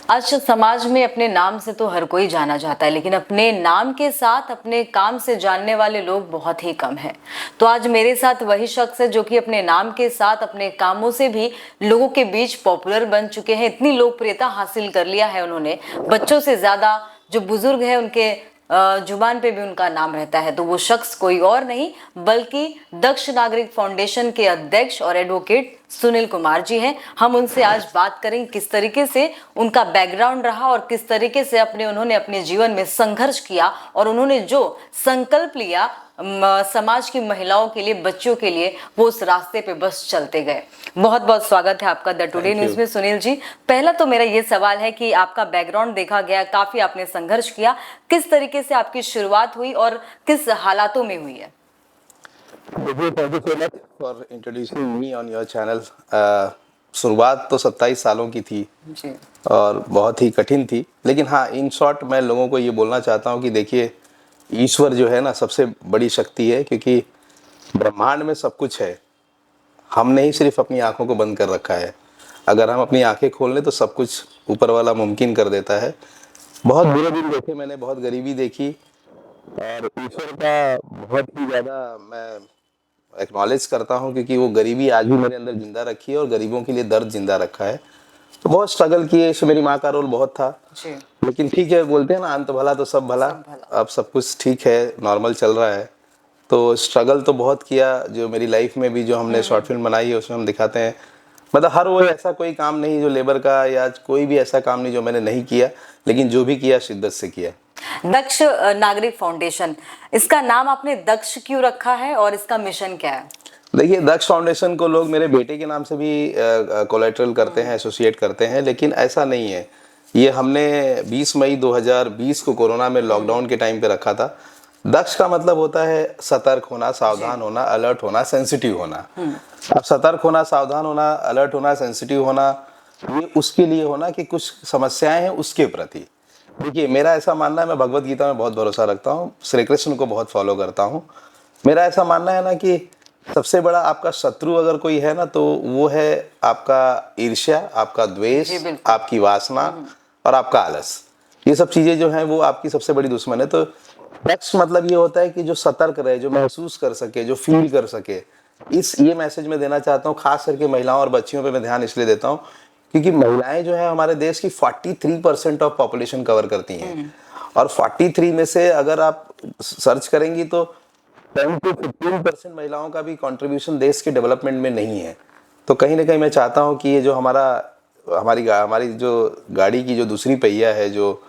आज समाज में अपने नाम से तो हर कोई जाना जाता है, लेकिन अपने नाम के साथ अपने काम से जानने वाले लोग बहुत ही कम हैं। तो आज मेरे साथ वही शख्स है जो कि अपने नाम के साथ अपने कामों से भी लोगों के बीच पॉपुलर बन चुके हैं। इतनी लोकप्रियता हासिल कर लिया है उन्होंने, बच्चों से ज्यादा जो बुजुर्ग है उनके जुबान पे भी उनका नाम रहता है। तो वो शख्स कोई और नहीं बल्कि दक्ष नागरिक फाउंडेशन के अध्यक्ष और एडवोकेट सुनील कुमार जी हैं। हम उनसे आज बात करेंगे किस तरीके से उनका बैकग्राउंड रहा और किस तरीके से उन्होंने अपने जीवन में संघर्ष किया और उन्होंने जो संकल्प लिया समाज की महिलाओं के लिए, बच्चों के लिए, वो उस रास्ते पे बस चलते गए। बहुत बहुत स्वागत है आपका द टुडे न्यूज में सुनील जी। पहला तो मेरा ये सवाल है कि आपका बैकग्राउंड देखा गया, काफी आपने संघर्ष किया, किस तरीके से आपकी शुरुआत हुई और किस हालातों में हुई है? देखिए, thank you so much for introducing me on your channel. शुरुआत तो 27 सालों की थी जी। और बहुत ही कठिन थी, लेकिन हाँ, इन शॉर्ट मैं लोगों को ये बोलना चाहता हूँ कि देखिए, ईश्वर जो है ना सबसे बड़ी शक्ति है, क्योंकि ब्रह्मांड में सब कुछ है। हमने ही सिर्फ अपनी आंखों को बंद कर रखा है। अगर हम अपनी आंखें खोल लें तो सब कुछ ऊपर वाला मुमकिन कर देता है। बहुत बुरे दिन देखे मैंने, बहुत गरीबी देखी और ईश्वर का बहुत ही ज़्यादा मैं एक्नॉलेज करता हूँ, क्योंकि वो गरीबी आज भी मेरे अंदर जिंदा रखी है और गरीबों के लिए दर्द जिंदा रखा है। तो बहुत स्ट्रगल किए, इसमें मेरी माँ का रोल बहुत था जी। लेकिन ठीक है, बोलते हैं ना अंत भला तो सब भला। अब सब कुछ ठीक है, नॉर्मल चल रहा है। तो स्ट्रगल तो बहुत किया। जो मेरी लाइफ में भी जो हमने शॉर्ट फिल्म बनाई है उसमें हम दिखाते हैं, मतलब हर वो ऐसा कोई काम नहीं जो लेबर का या कोई भी ऐसा काम नहीं जो मैंने नहीं किया, लेकिन जो भी किया शिद्दत से किया। दक्ष नागरिक फाउंडेशन, इसका नाम आपने दक्ष क्यों रखा है और इसका मिशन क्या है? देखिए, दक्ष फाउंडेशन को लोग मेरे बेटे के नाम से भी कोलैटरल करते हैं, एसोसिएट करते हैं, लेकिन ऐसा नहीं है। ये हमने 20 मई 2020 को कोरोना में लॉकडाउन के टाइम पे रखा था। दक्ष का मतलब होता है सतर्क होना, सावधान होना, अलर्ट होना, सेंसिटिव होना। अब सतर्क होना, सावधान होना, अलर्ट होना, सेंसिटिव होना, ये उसके लिए होना कि कुछ समस्याएं हैं उसके प्रति। देखिए, मेरा ऐसा मानना है, मैं भगवत गीता में बहुत भरोसा रखता हूँ, श्री कृष्ण को बहुत फॉलो करता हूँ। मेरा ऐसा मानना है ना कि सबसे बड़ा आपका शत्रु अगर कोई है ना तो वो है आपका ईर्ष्या, आपका द्वेष, आपकी वासना और आपका आलस। ये सब चीजें जो हैं वो आपकी सबसे बड़ी दुश्मन है। तो दक्ष मतलब ये होता है कि जो सतर्क रहे, जो महसूस कर सके, जो फील कर सके। ये मैसेज मैं देना चाहता हूँ। खास करके महिलाओं और बच्चियों पे मैं ध्यान इसलिए देता हूँ क्योंकि महिलाएं जो है हमारे देश की 43% ऑफ पॉपुलेशन कवर करती हैं और 43 में से अगर आप सर्च करेंगी तो 10 to 15% महिलाओं का भी कंट्रीब्यूशन देश के डेवलपमेंट में नहीं है। तो कहीं ना कहीं मैं चाहता हूं कि ये जो हमारी जो गाड़ी की जो दूसरी पहिया है, जो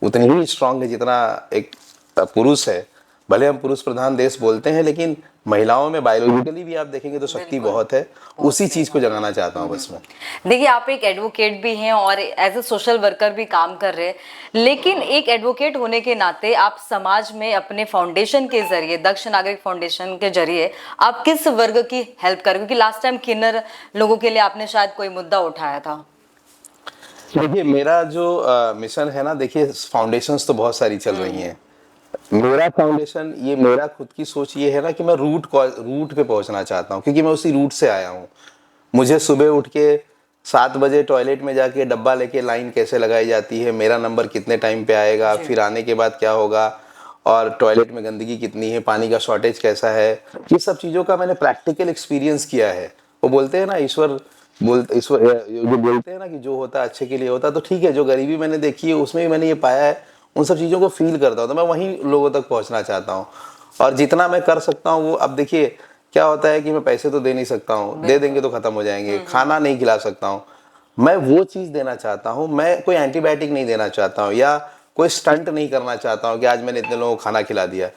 उतनी ही स्ट्रांग है जितना एक पुरुष है। भले हम पुरुष प्रधान देश बोलते हैं, लेकिन महिलाओं में बायोलॉजिकली भी आप देखेंगे तो शक्ति बहुत है। उसी चीज को जगाना चाहता हूँ बस मैं। देखिए, आप एक एडवोकेट भी हैं और एज ए सोशल वर्कर भी काम कर रहे हैं, लेकिन एक एडवोकेट होने के नाते आप समाज में अपने फाउंडेशन के जरिए, दक्ष नागरिक फाउंडेशन के जरिए, आप किस वर्ग की हेल्प कर? क्योंकि लास्ट टाइम किन्नर लोगों के लिए आपने शायद कोई मुद्दा उठाया था। देखिए, मेरा जो मिशन है ना, देखिए फाउंडेशंस तो बहुत सारी चल रही हैं। मेरा फाउंडेशन, ये मेरा खुद की सोच ये है ना कि मैं रूट पे पहुंचना चाहता हूँ, क्योंकि मैं उसी रूट से आया हूँ। मुझे सुबह उठ के 7 बजे टॉयलेट में जाके डब्बा लेके लाइन कैसे लगाई जाती है, मेरा नंबर कितने टाइम पे आएगा, फिर आने के बाद क्या होगा, और टॉयलेट में गंदगी कितनी है, पानी का शॉर्टेज कैसा है, ये सब चीज़ों का मैंने प्रैक्टिकल एक्सपीरियंस किया है। वो बोलते हैं ना ईश्वर जो बोलते हैं ना कि जो होता है अच्छे के लिए होता है। तो ठीक है, जो गरीबी मैंने देखी है उसमें भी मैंने ये पाया है, उन सब चीज़ों को फील करता हूँ। तो मैं वहीं लोगों तक पहुँचना चाहता हूँ और जितना मैं कर सकता हूँ वो। अब देखिए क्या होता है कि मैं पैसे तो दे नहीं सकता हूँ, दे देंगे तो खत्म हो जाएंगे। खाना नहीं खिला सकता हूँ, मैं वो चीज़ देना चाहता हूँ। मैं कोई एंटीबायोटिक नहीं देना चाहता हूँ या कोई स्टंट नहीं करना चाहता हूँ कि आज मैंने इतने लोगों को खाना खिला दिया।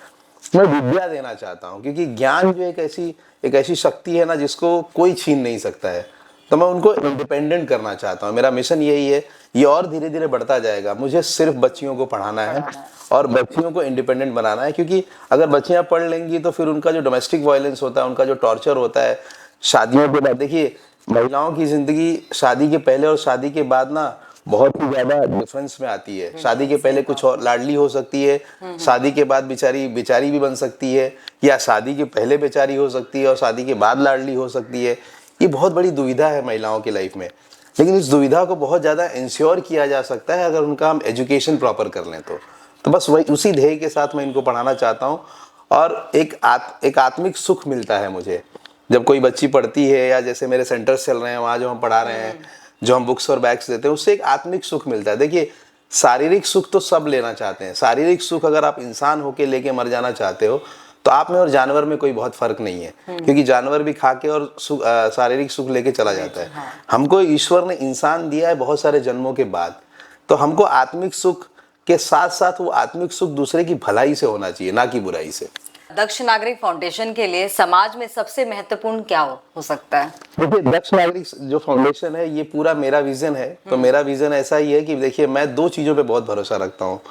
मैं विद्या देना चाहता हूँ, क्योंकि ज्ञान जो एक ऐसी शक्ति है ना जिसको कोई छीन नहीं सकता है। तो मैं उनको इंडिपेंडेंट करना चाहता हूँ। मेरा मिशन यही है। ये और धीरे धीरे बढ़ता जाएगा। मुझे सिर्फ बच्चियों को पढ़ाना है और बच्चियों को इंडिपेंडेंट बनाना है, क्योंकि अगर बच्चियां पढ़ लेंगी तो फिर उनका जो डोमेस्टिक वायलेंस होता है, उनका जो टॉर्चर होता है शादियों के बाद, देखिए महिलाओं की जिंदगी शादी के पहले और शादी के बाद ना बहुत ही ज्यादा डिफरेंस में आती है। शादी के पहले कुछ और लाडली हो सकती है, शादी के बाद बेचारी भी बन सकती है, या शादी के पहले बेचारी हो सकती है और शादी के बाद लाडली हो सकती है। ये बहुत बड़ी दुविधा है महिलाओं की लाइफ में। लेकिन इस दुविधा को बहुत ज़्यादा इंश्योर किया जा सकता है अगर उनका हम एजुकेशन प्रॉपर कर लें तो बस वही उसी ध्येय के साथ मैं इनको पढ़ाना चाहता हूँ। और एक आत्मिक सुख मिलता है मुझे जब कोई बच्ची पढ़ती है, या जैसे मेरे सेंटर्स चल रहे हैं वहाँ जो हम पढ़ा रहे हैं, जो हम बुक्स और बैग्स देते हैं, उससे एक आत्मिक सुख मिलता है। देखिए शारीरिक सुख तो सब लेना चाहते हैं, शारीरिक सुख अगर आप इंसान होके लेके मर जाना चाहते हो तो आप में और जानवर में कोई बहुत फर्क नहीं है, क्योंकि जानवर भी खा के और शारीरिक सुख लेके चला जाता है। हमको ईश्वर ने इंसान दिया है बहुत सारे जन्मों के बाद, तो हमको आत्मिक सुख के साथ साथ वो आत्मिक सुख दूसरे की भलाई से होना चाहिए, ना कि बुराई से। दक्ष नागरिक फाउंडेशन के लिए समाज में सबसे महत्वपूर्ण क्या हो सकता है? देखिए दक्ष नागरिक जो फाउंडेशन है ये पूरा मेरा विजन है। तो मेरा विजन ऐसा ही है कि देखिए मैं दो चीजों पे बहुत भरोसा रखता हूँ।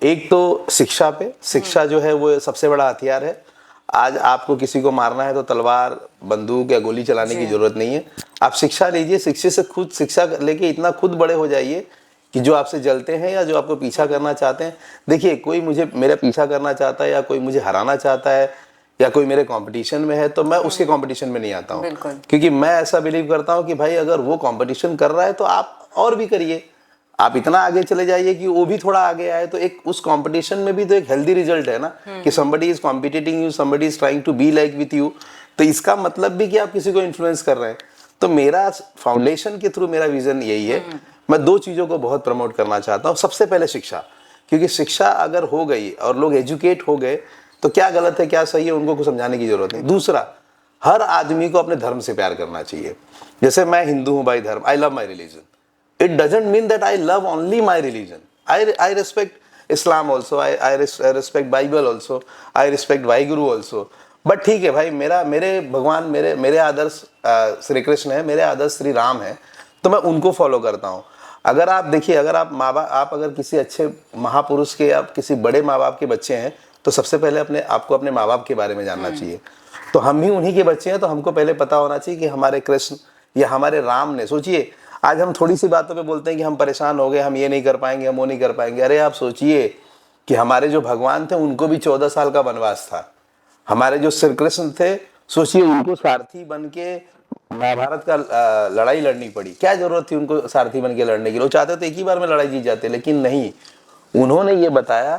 एक तो शिक्षा पे, शिक्षा जो है वो सबसे बड़ा हथियार है। आज आपको किसी को मारना है तो तलवार, बंदूक या गोली चलाने की जरूरत नहीं है। आप शिक्षा लीजिए, शिक्षा लेके इतना खुद बड़े हो जाइए कि जो आपसे जलते हैं या जो आपको पीछा करना चाहते हैं, देखिए कोई मेरा पीछा करना चाहता है या कोई मुझे हराना चाहता है या कोई मेरे कंपटीशन में है तो मैं उसके कंपटीशन में नहीं आता हूँ, क्योंकि मैं ऐसा बिलीव करता हूँ कि भाई अगर वो कंपटीशन कर रहा है तो आप और भी करिए, आप इतना आगे चले जाइए कि वो भी थोड़ा आगे आए। तो एक उस कंपटीशन में भी तो एक हेल्दी रिजल्ट है ना, कि somebody is competing you, somebody is trying to be like with you, तो इसका मतलब भी कि आप किसी को इन्फ्लुएंस कर रहे हैं। तो मेरा फाउंडेशन के थ्रू मेरा विजन यही है, मैं दो चीज़ों को बहुत प्रमोट करना चाहता हूँ। सबसे पहले शिक्षा, क्योंकि शिक्षा अगर हो गई और लोग एजुकेट हो गए तो क्या गलत है क्या सही है उनको कुछ समझाने की जरूरत नहीं। दूसरा, हर आदमी को अपने धर्म से प्यार करना चाहिए। जैसे मैं हिंदू हूँ बाई धर्म, I love my religion. It doesn't mean that I love only my religion. I respect Islam also. I respect Bible also. I respect Vaheguru also. But ठीक है भाई, मेरे भगवान मेरे आदर्श श्री कृष्ण है, मेरे आदर्श श्री राम है, तो मैं उनको फॉलो करता हूँ। अगर आप देखिए, अगर आप अगर किसी अच्छे महापुरुष के या किसी बड़े माँ बाप के बच्चे हैं तो सबसे पहले आपको अपने माँ बाप के बारे में जानना चाहिए। तो हम भी उन्हीं के बच्चे हैं, तो हमको पहले पता होना चाहिए कि हमारे कृष्ण या हमारे राम ने, सोचिए आज हम थोड़ी सी बातों पे बोलते हैं कि हम परेशान हो गए, हम ये नहीं कर पाएंगे, हम वो नहीं कर पाएंगे। अरे आप सोचिए कि हमारे जो भगवान थे उनको भी 14 साल का वनवास था। हमारे जो श्री कृष्ण थे, सोचिए उनको सारथी बन के महाभारत का लड़ाई लड़नी पड़ी। क्या जरूरत थी उनको सारथी बन के लड़ने की? वो चाहते तो एक ही बार में लड़ाई जीत जाते, लेकिन नहीं, उन्होंने ये बताया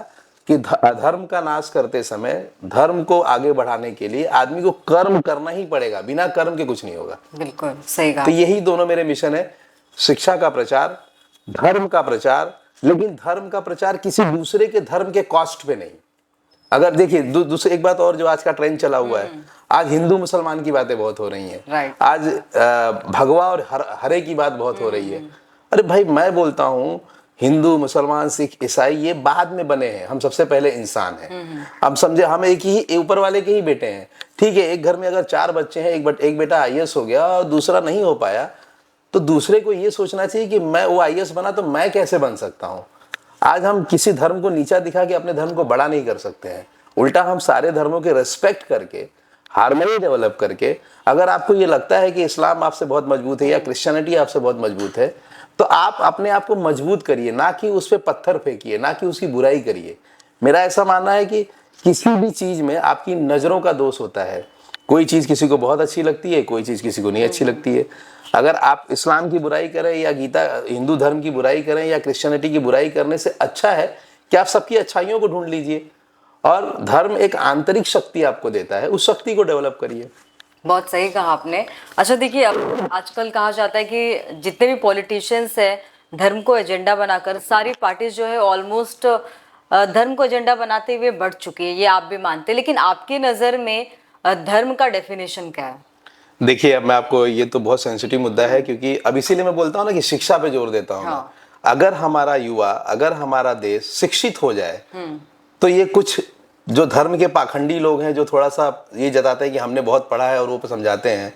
कि अधर्म का नाश करते समय धर्म को आगे बढ़ाने के लिए आदमी को कर्म करना ही पड़ेगा, बिना कर्म के कुछ नहीं होगा। बिल्कुल सही कहा। तो यही दोनों मेरे मिशन है, शिक्षा का प्रचार, धर्म का प्रचार, लेकिन धर्म का प्रचार किसी दूसरे के धर्म के कॉस्ट पे नहीं। अगर देखिए दूसरी एक बात और जो आज का ट्रेंड चला हुआ है, आज हिंदू मुसलमान की बातें बहुत हो रही हैं, आज भगवा और हरे की बात बहुत हो रही है। अरे भाई मैं बोलता हूँ हिंदू मुसलमान सिख ईसाई ये बाद में बने हैं, हम सबसे पहले इंसान हैं। अब समझे हम एक ही ऊपर वाले के ही बेटे हैं। ठीक है, एक घर में अगर 4 बच्चे हैं, एक बेटा IAS हो गया और दूसरा नहीं हो पाया, तो दूसरे को ये सोचना चाहिए कि मैं वो IAS बना तो मैं कैसे बन सकता हूँ। आज हम किसी धर्म को नीचा दिखा के अपने धर्म को बड़ा नहीं कर सकते हैं, उल्टा हम सारे धर्मों के रेस्पेक्ट करके, हार्मनी डेवलप करके, अगर आपको ये लगता है कि इस्लाम आपसे बहुत मजबूत है या क्रिश्चियनिटी आपसे बहुत मजबूत है, तो आप अपने आप को मजबूत करिए, ना कि उस पर पत्थर फेंकिए, ना कि उसकी बुराई करिए। मेरा ऐसा मानना है कि किसी भी चीज में आपकी नजरों का दोष होता है। कोई चीज किसी को बहुत अच्छी लगती है, कोई चीज किसी को नहीं अच्छी लगती है। अगर आप इस्लाम की बुराई करें या गीता हिंदू धर्म की बुराई करें या क्रिश्चियनिटी की बुराई करने से अच्छा है कि आप सबकी अच्छाइयों को ढूंढ लीजिए, और धर्म एक आंतरिक शक्ति आपको देता है, उस शक्ति को डेवलप करिए। बहुत सही कहा आपने। अच्छा देखिए, अब आजकल कहा जाता है कि जितने भी पॉलिटिशियंस है, धर्म को एजेंडा बनाकर सारी पार्टीज जो है ऑलमोस्ट धर्म को एजेंडा बनाते हुए बढ़ चुकी है, ये आप भी मानते हैं, लेकिन आपकी नज़र में धर्म का डेफिनेशन क्या है? देखिए अब मैं आपको, ये तो बहुत सेंसिटिव मुद्दा है, क्योंकि अब इसीलिए मैं बोलता हूँ ना कि शिक्षा पे जोर देता हूँ। हाँ। अगर हमारा युवा, अगर हमारा देश शिक्षित हो जाए तो ये कुछ जो धर्म के पाखंडी लोग हैं जो थोड़ा सा ये जताते हैं कि हमने बहुत पढ़ा है और वो समझाते हैं,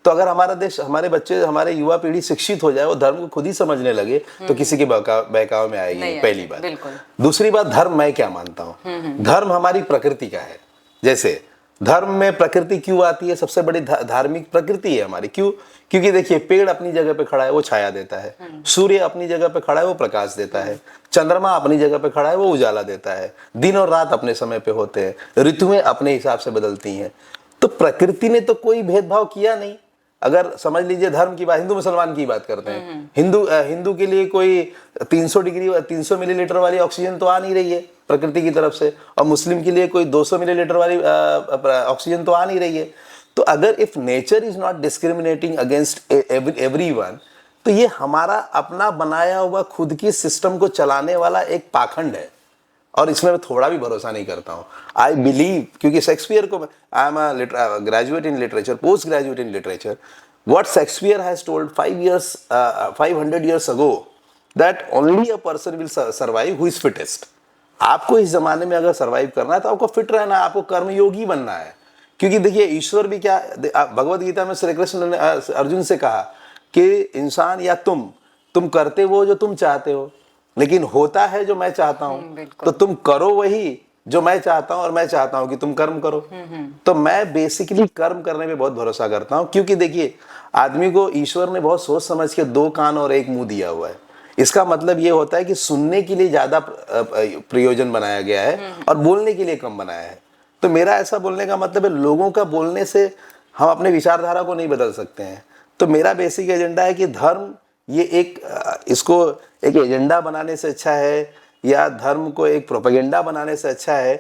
तो अगर हमारा देश, हमारे बच्चे, हमारे युवा पीढ़ी शिक्षित हो जाए, वो धर्म को खुद ही समझने लगे, तो किसी के बहकावे में आएगी, पहली बात। दूसरी बात, धर्म मैं क्या मानता हूँ, धर्म हमारी प्रकृति का है। जैसे धर्म में प्रकृति क्यों आती है? सबसे बड़ी धार्मिक प्रकृति है हमारी। क्यों? क्योंकि देखिए पेड़ अपनी जगह पे खड़ा है, वो छाया देता है, सूर्य अपनी जगह पे खड़ा है, वो प्रकाश देता है, चंद्रमा अपनी जगह पे खड़ा है, वो उजाला देता है, दिन और रात अपने समय पे होते हैं, ऋतुएं अपने हिसाब से बदलती हैं। तो प्रकृति ने तो कोई भेदभाव किया नहीं, अगर समझ लीजिए धर्म की बात, हिंदू मुसलमान की बात करते हैं, हिंदू के लिए कोई 300 मिलीलीटर वाली ऑक्सीजन तो आ नहीं रही है प्रकृति की तरफ से, और मुस्लिम के लिए कोई 200 मिलीलीटर वाली ऑक्सीजन तो आ नहीं रही है। तो अगर if nature is not discriminating against everyone, तो ये हमारा अपना बनाया हुआ खुद की सिस्टम को चलाने वाला एक पाखंड है, और इसमें मैं थोड़ा भी भरोसा नहीं करता हूँ। आई बिलीव, क्योंकि शेक्सपियर को, I am a graduate in literature, post graduate in literature, what Shakespeare has told 500 years ago that only a person will survive who is fittest। आपको इस जमाने में अगर सर्वाइव करना है तो आपको फिट रहना है, आपको कर्मयोगी बनना है। क्योंकि देखिए ईश्वर भी क्या, भगवत गीता में श्री कृष्ण ने अर्जुन से कहा कि इंसान या तुम करते वो जो तुम चाहते हो, लेकिन होता है जो मैं चाहता हूं, तो तुम करो वही जो मैं चाहता हूं, और मैं चाहता हूं कि तुम कर्म करो। तो मैं बेसिकली कर्म करने में बहुत भरोसा करता हूं, क्योंकि देखिए आदमी को ईश्वर ने बहुत सोच समझ के 2 कान और 1 मुंह दिया हुआ है। इसका मतलब ये होता है कि सुनने के लिए ज्यादा प्रयोजन बनाया गया है और बोलने के लिए कम बनाया है। तो मेरा ऐसा बोलने का मतलब है, लोगों का बोलने से हम अपने विचारधारा को नहीं बदल सकते हैं। तो मेरा बेसिक एजेंडा है कि धर्म ये इसको एक एजेंडा बनाने से अच्छा है, या धर्म को एक प्रोपेगेंडा बनाने से अच्छा है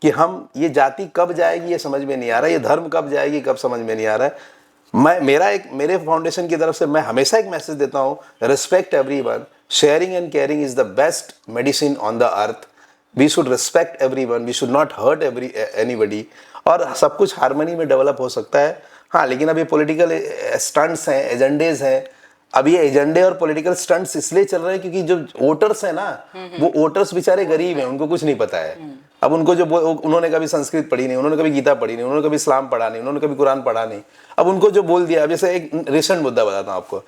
कि हम, ये जाति कब जाएगी ये समझ में नहीं आ रहा है, ये धर्म कब जाएगी कब समझ में नहीं आ रहा है। मेरे फाउंडेशन की तरफ से मैं हमेशा एक मैसेज देता हूँ, respect everyone, sharing and caring is the best medicine on the earth. We should respect everyone, we should not hurt anybody, और सब कुछ हार्मनी में डेवलप हो सकता है। हाँ, लेकिन अब ये पॉलिटिकल स्टंट्स हैं, एजेंडेज हैं। अब ये एजेंडे और पॉलिटिकल स्टंट्स इसलिए चल रहे हैं क्योंकि जो वोटर्स हैं ना, वो वोटर्स बेचारे गरीब हैं, उनको कुछ नहीं पता है। अब उनको उन्होंने कभी संस्कृत पढ़ी नहीं, उन्होंने कभी गीता पढ़ी नहीं, उन्होंने कभी इस्लाम पढ़ा नहीं, उन्होंने कभी कुरान पढ़ा नहीं। अब उनको जो बोल दिया, जैसे एक रिसेंट मुद्दा बताता हूँ आपको,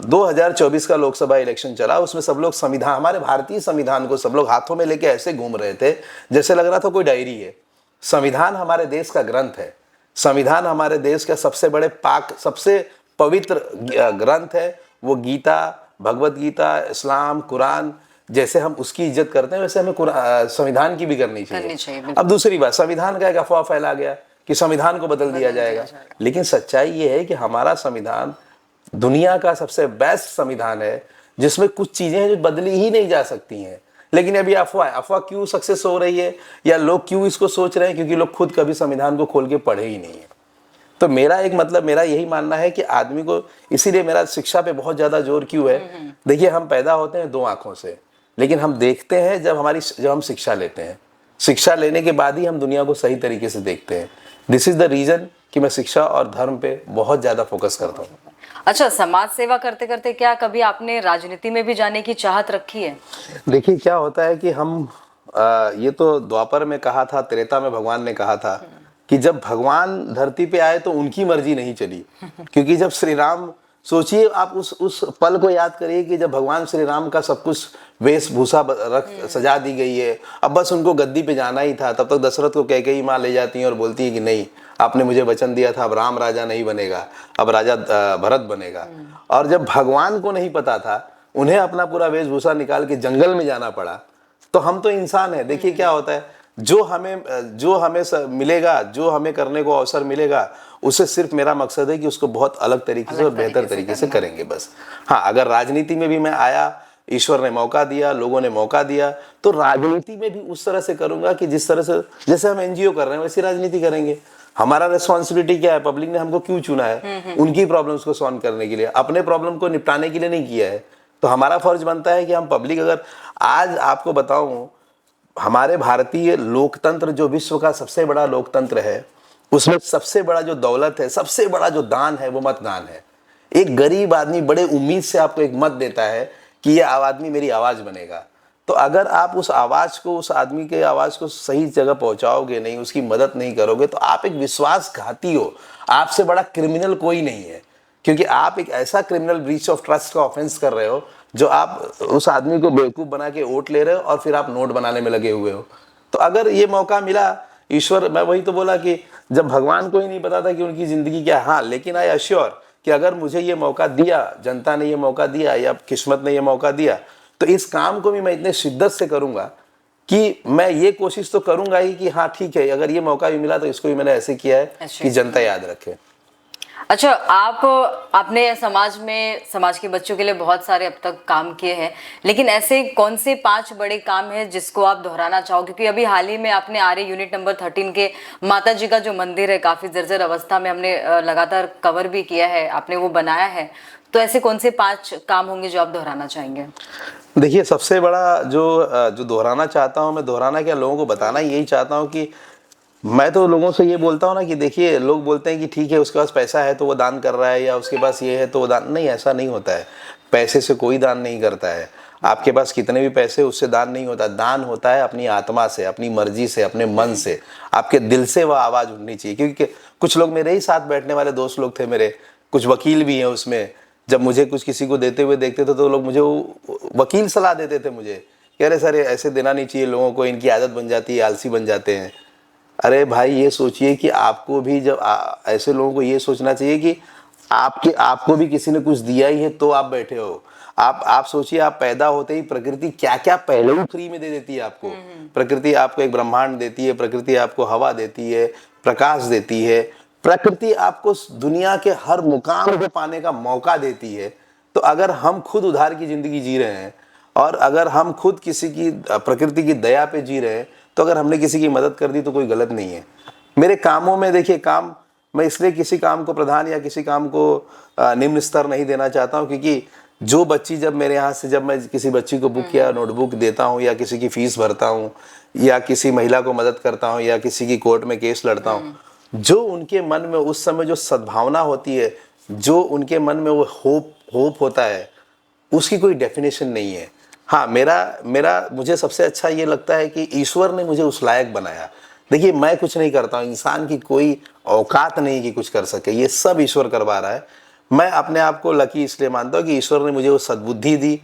2024 का लोकसभा इलेक्शन चला, उसमें सब लोग संविधान, हमारे भारतीय संविधान को सब लोग हाथों में लेके ऐसे घूम रहे थे जैसे लग रहा था कोई डायरी है। संविधान हमारे देश का ग्रंथ है, संविधान हमारे देश का सबसे पवित्र ग्रंथ है। वो गीता, भगवत गीता, इस्लाम, कुरान, जैसे हम उसकी इज्जत करते हैं वैसे हमें संविधान की भी करनी चाहिए। अब दूसरी बात, संविधान का एक अफवाह फैला गया कि संविधान को बदल दिया जाएगा, लेकिन सच्चाई ये है कि हमारा संविधान दुनिया का सबसे बेस्ट संविधान है, जिसमें कुछ चीजें हैं जो बदली ही नहीं जा सकती हैं। लेकिन अभी अफवाह क्यों सक्सेस हो रही है, या लोग क्यों इसको सोच रहे हैं, क्योंकि लोग खुद कभी संविधान को खोल के पढ़े ही नहीं है। तो मेरा यही मानना है कि आदमी को, इसीलिए मेरा शिक्षा पे बहुत ज्यादा जोर क्यों है। देखिए, हम पैदा होते हैं 2 आंखों से, लेकिन हम देखते हैं जब हम शिक्षा लेते हैं। शिक्षा लेने के बाद ही हम दुनिया को सही तरीके से देखते हैं। दिस इज द रीजन कि मैं शिक्षा और धर्म पे बहुत ज्यादा फोकस करता हूँ। अच्छा, समाज सेवा करते करते क्या कभी आपने राजनीति में भी जाने की चाहत रखी है? देखिए, क्या होता है कि हम ये तो द्वापर में कहा था, त्रेता में भगवान ने कहा था कि जब भगवान धरती पे आए तो उनकी मर्जी नहीं चली। क्योंकि जब श्री राम, सोचिए आप उस पल को याद करिए कि जब भगवान श्री राम का सब कुछ वेशभूषा सजा दी गई है, अब बस उनको गद्दी पे जाना ही था। तब तक दशरथ को कैकेयी माँ ले जाती है और बोलती है कि नहीं, आपने मुझे वचन दिया था, अब राम राजा नहीं बनेगा, अब राजा भरत बनेगा। और जब भगवान को नहीं पता था, उन्हें अपना पूरा वेशभूषा निकाल के जंगल में जाना पड़ा। तो हम तो इंसान है, देखिए क्या होता है, जो हमें मिलेगा, जो हमें करने को अवसर मिलेगा, उससे सिर्फ मेरा मकसद है कि उसको बहुत अलग तरीके से और बेहतर तरीके से करेंगे बस। हाँ, अगर राजनीति में भी मैं आया, ईश्वर ने मौका दिया, लोगों ने मौका दिया, तो राजनीति में भी उस तरह से करूंगा कि जिस तरह से, जैसे हम एनजीओ कर रहे हैं वैसी राजनीति करेंगे। हमारा रिस्पॉन्सिबिलिटी क्या है, पब्लिक ने हमको क्यों चुना है, उनकी प्रॉब्लम्स को सॉल्व करने के लिए, अपने प्रॉब्लम को निपटाने के लिए नहीं किया है। तो हमारा फर्ज बनता है कि हम पब्लिक, अगर आज आपको बताऊं, हमारे भारतीय लोकतंत्र जो विश्व का सबसे बड़ा लोकतंत्र है, उसमें सबसे बड़ा जो दौलत है, सबसे बड़ा जो दान है, वो मतदान है। एक गरीब आदमी बड़े उम्मीद से आपको एक मत देता है कि ये आदमी मेरी आवाज बनेगा। तो अगर आप उस आवाज को, उस आदमी के आवाज को सही जगह पहुंचाओगे नहीं, उसकी मदद नहीं करोगे, तो आप एक विश्वासघाती हो। आपसे बड़ा क्रिमिनल कोई नहीं है, क्योंकि आप एक ऐसा क्रिमिनल ब्रीच ऑफ ट्रस्ट का ऑफेंस कर रहे हो, जो आप उस आदमी को बेवकूफ बना के वोट ले रहे हो और फिर आप नोट बनाने में लगे हुए हो। तो अगर ये मौका मिला, ईश्वर, मैं वही तो बोला कि जब भगवान को ही नहीं पता था कि उनकी जिंदगी क्या, हाँ, लेकिन आई अश्योर कि अगर मुझे ये मौका दिया, जनता ने ये मौका दिया या किस्मत ने ये मौका दिया, तो इस काम को भी मैं इतने शिद्दत से करूंगा कि मैं ये कोशिश तो करूंगा ही कि हाँ ठीक है, अगर ये मौका भी मिला तो इसको भी मैंने ऐसे किया है कि जनता याद रखे। अच्छा, आप आपने समाज में समाज के बच्चों के लिए बहुत सारे अब तक काम किए हैं, लेकिन ऐसे कौन से 5 बड़े काम हैं जिसको आप दोहराना चाहो? क्योंकि अभी हाल ही में आपने आर्य यूनिट नंबर 13 के माता जी का जो मंदिर है काफी जर्जर अवस्था में, हमने लगातार कवर भी किया है, आपने वो बनाया है। तो ऐसे कौन से 5 काम होंगे जो आप दोहराना चाहेंगे? देखिए सबसे बड़ा जो दोहराना चाहता हूँ, मैं दोहराना क्या, लोगों को बताना यही चाहता हूँ कि मैं तो लोगों से ये बोलता हूँ ना कि देखिए, लोग बोलते हैं कि ठीक है उसके पास पैसा है तो वो दान कर रहा है, या उसके पास ये है तो वो दान नहीं, ऐसा नहीं होता है। पैसे से कोई दान नहीं करता है। आपके पास कितने भी पैसे, उससे दान नहीं होता। दान होता है अपनी आत्मा से, अपनी मर्जी से, अपने मन से, आपके दिल से वह आवाज़ उठनी चाहिए। क्योंकि कुछ लोग मेरे ही साथ बैठने वाले दोस्त लोग थे मेरे, कुछ वकील भी हैं उसमें, जब मुझे कुछ किसी को देते हुए देखते थे तो लोग मुझे वो वकील सलाह देते थे मुझे कि अरे सर ऐसे देना नहीं चाहिए लोगों को, इनकी आदत बन जाती है, आलसी बन जाते हैं। अरे भाई ये सोचिए कि आपको भी जब ऐसे लोगों को ये सोचना चाहिए कि आपको भी किसी ने कुछ दिया ही है तो आप बैठे हो। आप सोचिए, आप पैदा होते ही प्रकृति क्या क्या पहले ही फ्री में दे देती है आपको। प्रकृति आपको एक ब्रह्मांड देती है, प्रकृति आपको हवा देती है, प्रकाश देती है, प्रकृति आपको दुनिया के हर मुकाम को पाने का मौका देती है। तो अगर हम खुद उधार की जिंदगी जी रहे हैं, और अगर हम खुद किसी की प्रकृति की दया पे जी रहे हैं, तो अगर हमने किसी की मदद कर दी तो कोई गलत नहीं है। मेरे कामों में देखिए, काम मैं इसलिए किसी काम को प्रधान या किसी काम को निम्न स्तर नहीं देना चाहता हूँ, क्योंकि जो बच्ची जब मेरे यहाँ से, जब मैं किसी बच्ची को बुक या नोटबुक देता हूँ, या किसी की फीस भरता हूँ, या किसी महिला को मदद करता हूँ, या किसी की कोर्ट में केस लड़ता हूँ, जो उनके मन में उस समय जो सद्भावना होती है, जो उनके मन में वो होप होता है, उसकी कोई डेफिनेशन नहीं है। हाँ, मेरा मेरा मुझे सबसे अच्छा ये लगता है कि ईश्वर ने मुझे उस लायक बनाया। देखिए मैं कुछ नहीं करता हूँ, इंसान की कोई औकात नहीं कि कुछ कर सके, ये सब ईश्वर करवा रहा है। मैं अपने आप को लकी इसलिए मानता हूँ कि ईश्वर ने मुझे वो सद्बुद्धि दी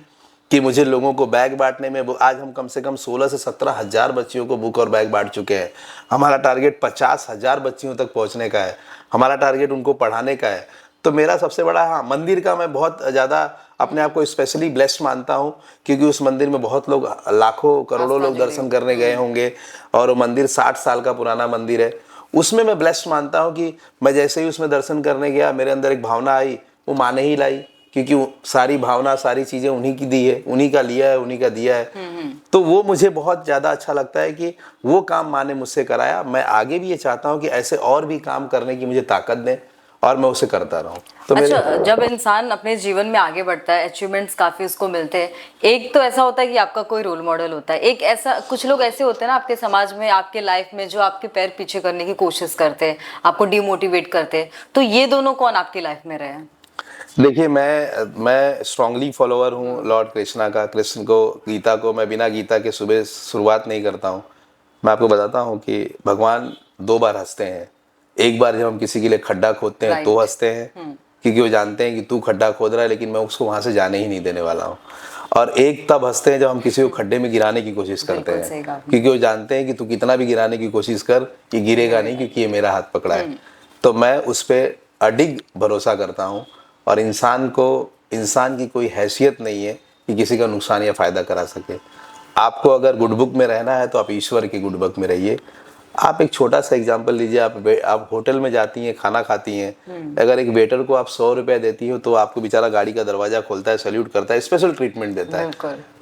कि मुझे लोगों को बैग बांटने में, आज हम कम से कम 16 से 17 हज़ार बच्चियों को बुक और बैग बांट चुके हैं। हमारा टारगेट 50,000 बच्चियों तक पहुँचने का है, हमारा टारगेट उनको पढ़ाने का है। तो मेरा सबसे बड़ा, हाँ, मंदिर का मैं बहुत ज़्यादा अपने आप को स्पेशली ब्लेस्ड मानता हूँ, क्योंकि उस मंदिर में बहुत लोग, लाखों करोड़ों लोग दर्शन करने गए होंगे, और वो मंदिर 60 साल का पुराना मंदिर है। उसमें मैं ब्लेस्ड मानता हूँ कि मैं जैसे ही उसमें दर्शन करने गया, मेरे अंदर एक भावना आई, वो माँ ने ही लाई, क्योंकि सारी भावना, सारी चीज़ें उन्हीं की दी है, उन्हीं का लिया है, उन्हीं का दिया है। तो वो मुझे बहुत ज़्यादा अच्छा लगता है कि वो काम माँ ने मुझसे कराया। मैं आगे भी ये चाहता हूँ कि ऐसे और भी काम करने की मुझे ताकत दें, और मैं उसे करता रहूं। तो अच्छा, जब इंसान अपने जीवन में आगे बढ़ता है, अचीवमेंट्स काफी उसको मिलते हैं, एक तो ऐसा होता है कि आपका कोई रोल मॉडल होता है, एक ऐसा, कुछ लोग ऐसे होते हैं ना आपके समाज में, आपके लाइफ में, जो आपके पैर पीछे करने की कोशिश करते हैं, आपको डिमोटिवेट करते हैं। तो ये दोनों कौन आपकी लाइफ में रहे हैं? देखिए मैं स्ट्रांगली फॉलोअर हूँ लॉर्ड कृष्णा का। कृष्ण को, गीता को मैं बिना गीता के सुबह शुरुआत नहीं करता हूँ। मैं आपको बताता हूँ कि भगवान 2 बार हंसते हैं। एक बार जब हम किसी के लिए खड्डा खोदते हैं तो हंसते हैं, क्योंकि वो जानते हैं कि तू खड्डा खोद रहा है, लेकिन मैं उसको वहां से जाने ही नहीं देने वाला हूँ। और एक तब हंसते हैं जब हम किसी को खड्डे में गिराने की कोशिश करते हैं, क्योंकि वो जानते हैं कि तू कितना भी गिराने की कोशिश कर, कि गिरेगा नहीं, क्योंकि ये मेरा हाथ पकड़ा है। तो मैं उस पर अडिग भरोसा करता हूँ, और इंसान की कोई हैसियत नहीं है कि किसी का नुकसान या फायदा करा सके। आपको अगर गुड बुक में रहना है तो आप ईश्वर की गुड बुक में रहिए। आप एक छोटा सा एग्जांपल लीजिए, आप होटल में जाती हैं, खाना खाती हैं, अगर एक वेटर को आप 100 रुपए देती हो तो आपको बेचारा गाड़ी का दरवाजा खोलता है, सैल्यूट करता है, स्पेशल ट्रीटमेंट देता है।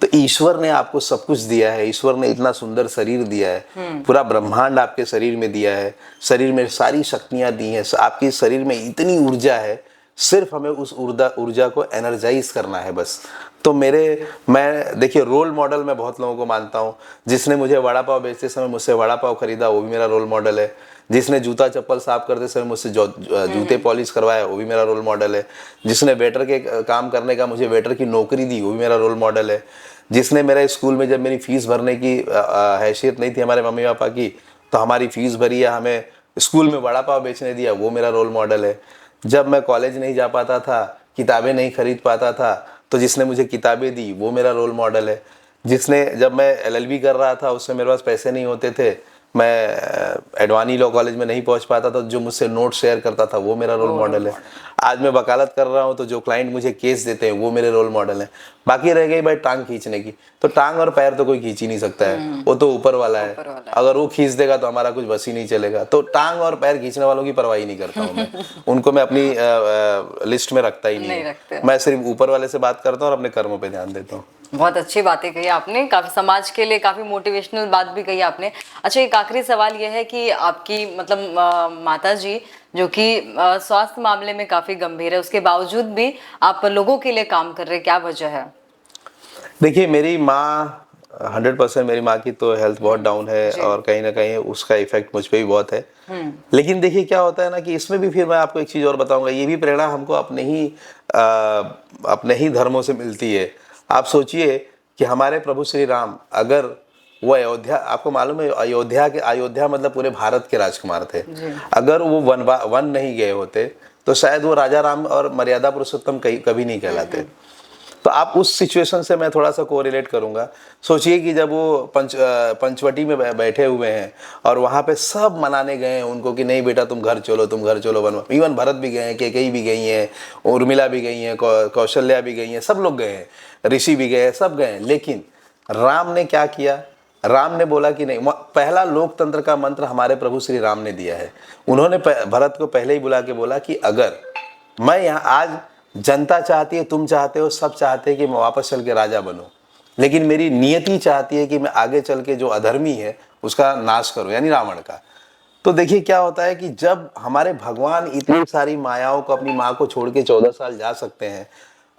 तो ईश्वर ने आपको सब कुछ दिया है, ईश्वर ने इतना सुंदर शरीर दिया है, पूरा ब्रह्मांड आपके शरीर में दिया है, शरीर में सारी शक्तियां दी हैं, आपके शरीर में इतनी ऊर्जा है, सिर्फ हमें उस ऊर्जा को एनर्जाइज करना है बस। तो मैं देखिए, रोल मॉडल मैं बहुत लोगों को मानता हूँ। जिसने मुझे वड़ा पाव बेचते समय मुझसे वड़ा पाव खरीदा, वो भी मेरा रोल मॉडल है। जिसने जूता चप्पल साफ करते समय मुझसे जूते पॉलिश करवाया, वो भी मेरा रोल मॉडल है। जिसने वेटर के काम करने का मुझे वेटर की नौकरी दी, वो भी मेरा रोल मॉडल है। जिसने मेरे स्कूल में, जब मेरी फीस भरने की हैसियत नहीं थी हमारे मम्मी पापा की, तो हमारी फीस भरी है, हमें स्कूल में वड़ा पाव बेचने दिया, वो मेरा रोल मॉडल है। जब मैं कॉलेज नहीं जा पाता था, किताबें नहीं खरीद पाता था, तो जिसने मुझे किताबें दी, वो मेरा रोल मॉडल है। जब मैं LLB कर रहा था, उसमें मेरे पास पैसे नहीं होते थे, मैं एडवानी लॉ कॉलेज में नहीं पहुंच पाता था, जो मुझसे नोट शेयर करता था वो मेरा रोल मॉडल है। आज मैं वकालत कर रहा हूं तो जो क्लाइंट मुझे केस देते हैं वो मेरे रोल मॉडल हैं। बाकी रह गई भाई टांग खींचने की, तो टांग और पैर तो कोई खींच ही नहीं सकता है, वो तो ऊपर वाला है। अगर वो खींच देगा तो हमारा कुछ बस ही नहीं चलेगा। तो टांग और पैर खींचने वालों की परवाही नहीं करता हूँ मैं, उनको मैं अपनी लिस्ट में रखता ही नहीं हूँ। मैं सिर्फ ऊपर वाले से बात करता हूँ और अपने कर्मों पे ध्यान देता हूँ। बहुत अच्छी बातें कही आपने, काफी समाज के लिए काफी मोटिवेशनल बात भी कही आपने। अच्छा, एक आखिरी सवाल यह है कि आपकी मतलब माता जी जो कि स्वास्थ्य मामले में काफी गंभीर है, उसके बावजूद भी आप लोगों के लिए काम कर रहे हैं, क्या वजह है? देखिए मेरी माँ 100% मेरी माँ की तो हेल्थ बहुत डाउन है और कहीं ना कहीं उसका इफेक्ट मुझ पे भी बहुत है। लेकिन देखिए क्या होता है ना कि इसमें भी फिर मैं आपको एक चीज़ और बताऊंगा, ये भी प्रेरणा हमको अपने ही धर्मों से मिलती है। आप सोचिए कि हमारे प्रभु श्री राम, अगर वो अयोध्या, आपको मालूम है अयोध्या मतलब पूरे भारत के राजकुमार थे, अगर वो वन नहीं गए होते तो शायद वो राजा राम और मर्यादा पुरुषोत्तम कभी नहीं कहलाते। तो आप उस सिचुएशन से मैं थोड़ा सा कोरिलेट करूंगा। सोचिए कि जब वो पंचवटी में बैठे हुए हैं और वहाँ पे सब मनाने गए हैं उनको कि नहीं बेटा तुम घर चलो वन। इवन भरत भी गए हैं, कैकेयी भी गई हैं, उर्मिला भी गई हैं, कौशल्या भी गई हैं, सब लोग गए हैं, ऋषि भी गए हैं, सब गए हैं। लेकिन राम ने क्या किया? राम ने बोला कि नहीं, पहला लोकतंत्र का मंत्र हमारे प्रभु श्री राम ने दिया है। उन्होंने भरत को पहले ही बुला के बोला कि अगर मैं यहाँ आज, जनता चाहती है, तुम चाहते हो, सब चाहते हैं कि मैं वापस चल के राजा बनूं, लेकिन मेरी नियति चाहती है कि मैं आगे चल के जो अधर्मी है उसका नाश करूं, यानी रावण का। तो देखिए क्या होता है कि जब हमारे भगवान इतनी सारी मायाओं को, अपनी माँ को छोड़ के 14 साल जा सकते हैं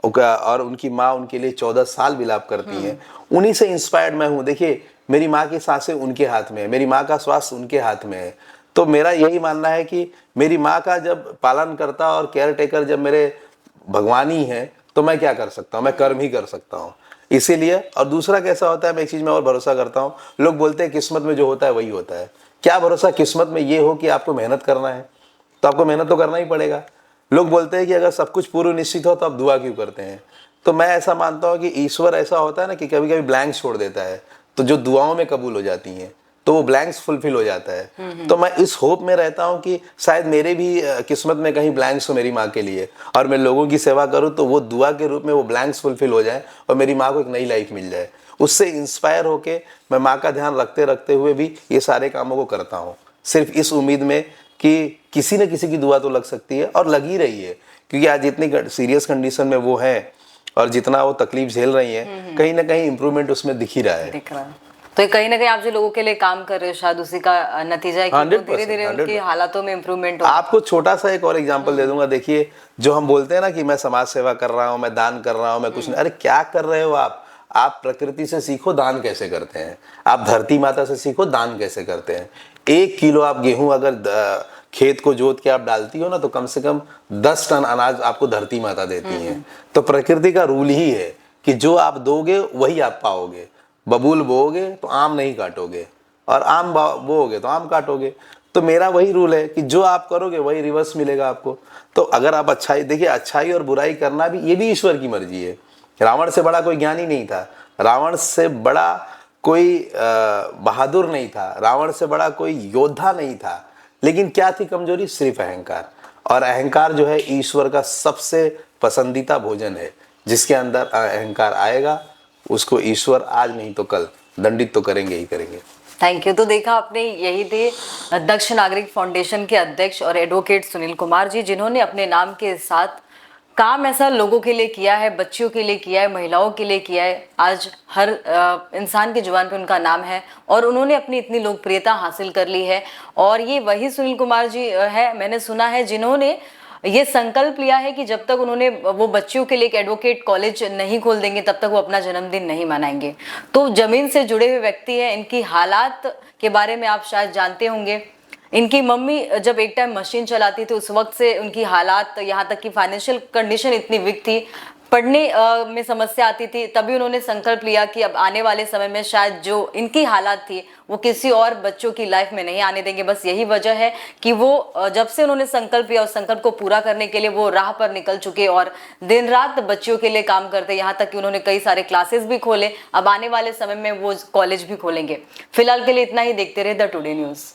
और उनकी माँ उनके लिए 14 साल विलाप करती हैं, उन्हीं से इंस्पायर्ड मैं हूँ। देखिए मेरी माँ की सांसें उनके हाथ में है, मेरी माँ का स्वास्थ्य उनके हाथ में है। तो मेरा यही मानना है कि मेरी माँ का जब पालन करता और केयर टेकर जब मेरे भगवान ही है तो मैं क्या कर सकता हूँ? मैं कर्म ही कर सकता हूँ। इसीलिए, और दूसरा कैसा होता है, मैं एक चीज में और भरोसा करता हूँ, लोग बोलते हैं किस्मत में जो होता है वही होता है। क्या भरोसा किस्मत में ये हो कि आपको मेहनत करना है, तो आपको मेहनत तो करना ही पड़ेगा। लोग बोलते हैं कि अगर सब कुछ पूर्व निश्चित हो तो आप दुआ क्यों करते हैं? तो मैं ऐसा मानता हूँ कि ईश्वर ऐसा होता है ना कि कभी कभी ब्लैंक छोड़ देता है, तो जो दुआओं में कबूल हो जाती हैं तो वो ब्लैंक्स फुलफिल हो जाता है। तो मैं इस होप में रहता हूँ कि शायद मेरे भी किस्मत में कहीं ब्लैंक्स हो मेरी माँ के लिए, और मैं लोगों की सेवा करूँ तो वो दुआ के रूप में वो ब्लैंक्स फुलफिल हो जाए और मेरी माँ को एक नई लाइफ मिल जाए। उससे इंस्पायर होके मैं माँ का ध्यान रखते रखते हुए भी ये सारे कामों को करता हूँ, सिर्फ इस उम्मीद में कि किसी न किसी की दुआ तो लग सकती है, और लगी रही है। क्योंकि आज जितनी सीरियस कंडीशन में वो है और जितना वो तकलीफ झेल रही है, कहीं ना कहीं इंप्रूवमेंट उसमें दिख ही रहा है। तो कहीं ना कहीं आप जो लोगों के लिए काम कर रहे हो, शायद उसी का नतीजा है कि धीरे धीरे उनकी हालातों में इंप्रूवमेंट हो। आपको छोटा सा एक और एग्जांपल दे दूंगा। देखिए जो हम बोलते हैं ना कि मैं समाज सेवा कर रहा हूँ, मैं दान कर रहा हूँ, मैं कुछ नहीं, अरे क्या कर रहे हो आप प्रकृति से सीखो दान कैसे करते हैं, आप धरती माता से सीखो दान कैसे करते हैं। 1 किलो आप गेहूं अगर खेत को जोत के आप डालती हो ना, तो कम से कम 10 टन अनाज आपको धरती माता देती है। तो प्रकृति का रूल ही है कि जो आप दोगे वही आप पाओगे। बबूल बोओगे तो आम नहीं काटोगे, और आम बोओगे तो आम काटोगे। तो मेरा वही रूल है कि जो आप करोगे वही रिवर्स मिलेगा आपको। तो अगर आप अच्छाई, देखिए अच्छाई और बुराई करना भी, ये भी ईश्वर की मर्जी है। रावण से बड़ा कोई ज्ञानी नहीं था, रावण से बड़ा कोई बहादुर नहीं था, रावण से बड़ा कोई योद्धा नहीं था, लेकिन क्या थी कमजोरी? सिर्फ अहंकार। और अहंकार जो है ईश्वर का सबसे पसंदीदा भोजन है। जिसके अंदर अहंकार आएगा उसको ईश्वर आज नहीं तो कल दंडित तो करेंगे ही करेंगे। Thank you. तो देखा आपने, यही थे दक्ष नागरिक फाउंडेशन के अध्यक्ष और एडवोकेट सुनील कुमार जी, जिन्होंने अपने नाम के साथ काम ऐसा लोगों के लिए किया है, बच्चियों के लिए किया है, महिलाओं के लिए किया है। आज हर इंसान की जुबान पे उनका नाम है और उन्होंने अपनी इतनी लोकप्रियता हासिल कर ली है। और ये वही सुनील कुमार जी है, मैंने सुना है, जिन्होंने ये संकल्प लिया है कि जब तक उन्होंने वो बच्चियों के लिए एक एडवोकेट कॉलेज नहीं खोल देंगे तब तक वो अपना जन्मदिन नहीं मनाएंगे। तो जमीन से जुड़े हुए व्यक्ति हैं। इनकी हालात के बारे में आप शायद जानते होंगे। इनकी मम्मी जब एक टाइम मशीन चलाती थी, उस वक्त से उनकी हालात, यहाँ तक कि फाइनेंशियल कंडीशन इतनी वीक थी, पढ़ने में समस्या आती थी, तभी उन्होंने संकल्प लिया कि अब आने वाले समय में शायद जो इनकी हालात थी वो किसी और बच्चों की लाइफ में नहीं आने देंगे। बस यही वजह है कि वो जब से उन्होंने संकल्प लिया, उस संकल्प को पूरा करने के लिए वो राह पर निकल चुके और दिन रात बच्चों के लिए काम करते, यहाँ तक कि उन्होंने कई सारे क्लासेस भी खोले। अब आने वाले समय में वो कॉलेज भी खोलेंगे। फिलहाल के लिए इतना ही। देखते रहे द टुडे न्यूज़।